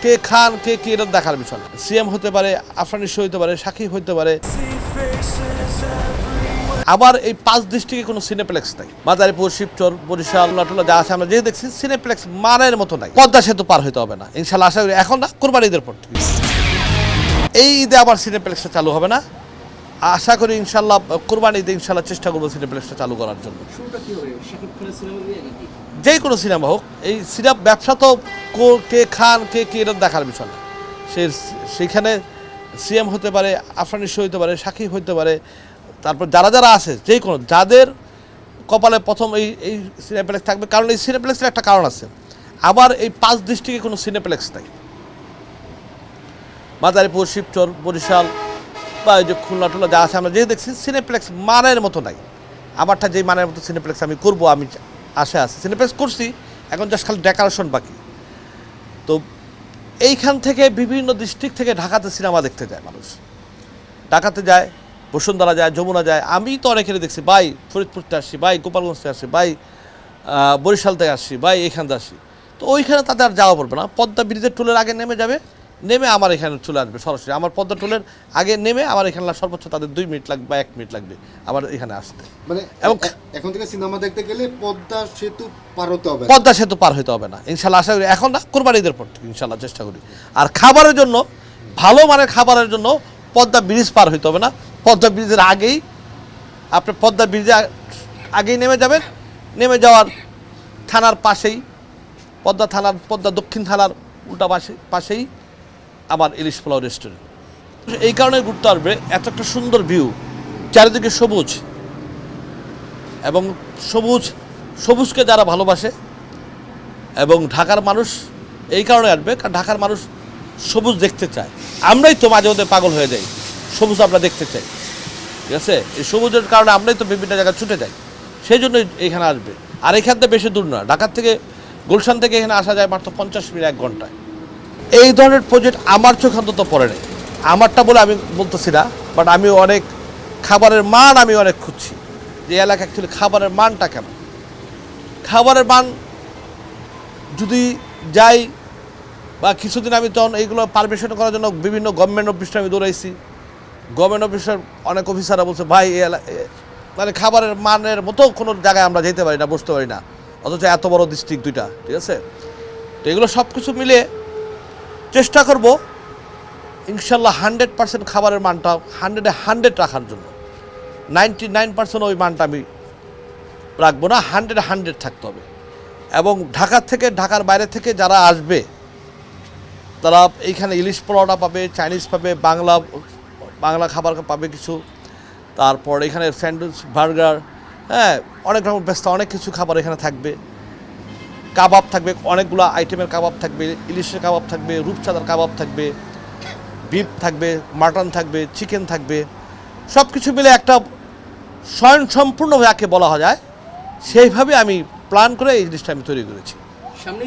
কে খান কে কি এটা দেখার বিষয় না। সিএম হতে পারে, আফরান নিশো হতে পারে, সাকিব হতে পারে। আবার এই 5 ডিস্ট্রিক্টে কোনো সিনেপ্লেক্স নাই। মাদারীপুর, শিবচর, বরিশাল, লাটুলা যা আছে আমরা যে দেখছি সিনেপ্লেক্স মানের মতো নাই। পদ্মা সেতু পার হইতে হবে না ইনশাল্লাহ, আশা করি এখন না, কোরবানি ঈদের পর থেকে। এই ঈদে আবার সিনেপ্লেক্সটা চালু হবে না, আশা করি ইনশাল্লাহ কোরবানি ঈদে ইনশাল্লাহ চেষ্টা করবো সিনেপ্লেক্সটা চালু করার জন্য। যে কোনো সিনেমা হোক, এই সিনেমা ব্যবসা তো কে খান কে কি এটা দেখার বিষয় না। সেইখানে সিএম হতে পারে, আফরান নিশো হতে পারে, সাকিব হতে পারে, তারপর যারা যারা আছে যে কোনো যাদের কপালে প্রথম এই সিনেপ্লেক্স থাকবে, কারণ এই সিনেপ্লেক্সের একটা কারণ আছে। আবার এই 5 ডিস্ট্রিক্টে কোনো সিনেপ্লেক্স নাই। মাদারীপুর, শিবচর, বরিশাল বা এই যে খুলনা টুলা যা আছে আমরা যে দেখছি সিনেপ্লেক্স মানের মতো নাই। আমারটা যেই মানের মতো সিনেপ্লেক্স আমি করবো, আমি আশা আছে। সিনেপ্লেক্স করছি, এখন জাস্ট খালি ডেকোরেশন বাকি। তো এইখান থেকে বিভিন্ন ডিস্ট্রিক্ট থেকে ঢাকাতে সিনেমা দেখতে যায় মানুষ, ঢাকাতে যায়, বসুন্ধরা যায়, যমুনা যায়। আমি তো অনেকেরই দেখছি, ভাই ফরিদপুর থেকে আসছি, ভাই গোপালগঞ্জ থেকে আসছি, ভাই বরিশাল থেকে আসছি, ভাই এখান থেকে আসছি। তো ওইখানে তাদের আর যাওয়া পড়বে না, পদ্মা ব্রিজের টোলের আগে নেমে যাবে, নেমে আমার এখানে চলে আসবে সরাসরি। আমার পদ্মা টোলের আগে নেমে আমার এখানে সর্বোচ্চ তাদের 2 মিনিট লাগবে বা 1 মিনিট লাগবে আমার এখানে আসতে। মানে এবং এখন থেকে সিনেমা দেখতে গেলে পদ্মা সেতু পার হতে হবে, পদ্মা সেতু পার হতে হবে না ইনশাল্লাহ, আশা করি এখন না, কোরবানি ঈদের পর থেকে ইনশাল্লাহ চেষ্টা করি। আর খাবারের জন্য, ভালো মানের খাবারের জন্য পদ্মা ব্রিজ পার হইতে হবে না। পদ্মা ব্রিজের আগেই আপনি পদ্মা ব্রিজে আগেই নেমে যাবেন, নেমে যাওয়ার থানার পাশেই, পদ্মা দক্ষিণ থানার উল্টা পাশেই আমার ইলিশ পোলাও রেস্টুরেন্ট। এই কারণে ঘুরতে আসবে, এত একটা সুন্দর ভিউ, চারিদিকে সবুজ, এবং সবুজকে যারা ভালোবাসে, এবং ঢাকার মানুষ এই কারণে আসবে কারণ ঢাকার মানুষ সবুজ দেখতে চায়। আমরাই তো মাঝে মধ্যে পাগল হয়ে যাই, সবুজ আমরা দেখতে চাই, ঠিক আছে? এই সবুজের কারণে আমরাই তো বিভিন্ন জায়গায় ছুটে যাই, সেই জন্যই এখানে আসবে। আর এখান থেকে বেশি দূর না, ঢাকার থেকে গুলশান থেকে এখানে আসা যায় মাত্র 50 মিনিট 1 ঘন্টায়। এই ধরনের প্রজেক্ট আমার চোখে অন্তত পড়ে নেই। আমারটা বলে আমি বলতেছি না, বাট আমি অনেক খাবারের মান আমি অনেক খুঁজছি, যে এলাকা অ্যাকচুয়ালি খাবারের মানটা কেমন। খাবারের মান যদি যাই বা কিছুদিন আমি তখন এইগুলো পারমিশন করার জন্য বিভিন্ন গভর্নমেন্ট অফিসে আমি দৌড়াইছি, গভর্নমেন্ট অফিসের অনেক অফিসাররা বলছে ভাই মানে খাবারের মানের মতো কোনো জায়গায় আমরা যেতে পারি না, বসতে পারি না, অথচ এত বড় ডিস্ট্রিক্ট 2টা, ঠিক আছে? তো এগুলো সব কিছু মিলে চেষ্টা করব ইনশাল্লাহ 100% খাবারের মানটা 100-এ 100 রাখার জন্য। 99% ওই মানটা আমি রাখবো না, 100-এ 100 থাকতে হবে। এবং ঢাকার বাইরে থেকে যারা আসবে তারা এইখানে ইলিশ পোলাওটা পাবে, চাইনিজ পাবে, বাংলা খাবার পাবে কিছু, তারপর এখানে স্যান্ডউইচ, বার্গার, হ্যাঁ অনেক রকম ব্যস্ত অনেক কিছু খাবার এখানে থাকবে। কাবাব থাকবে, অনেকগুলো আইটেমের কাবাব থাকবে, ইলিশের কাবাব থাকবে, রূপচাঁদার কাবাব থাকবে, বিফ থাকবে, মাটন থাকবে, চিকেন থাকবে, সব কিছু মিলে একটা স্বয়ংসম্পূর্ণ যাকে বলা যায় সেইভাবে আমি প্ল্যান করে এই জিনিসটা আমি তৈরি করেছি।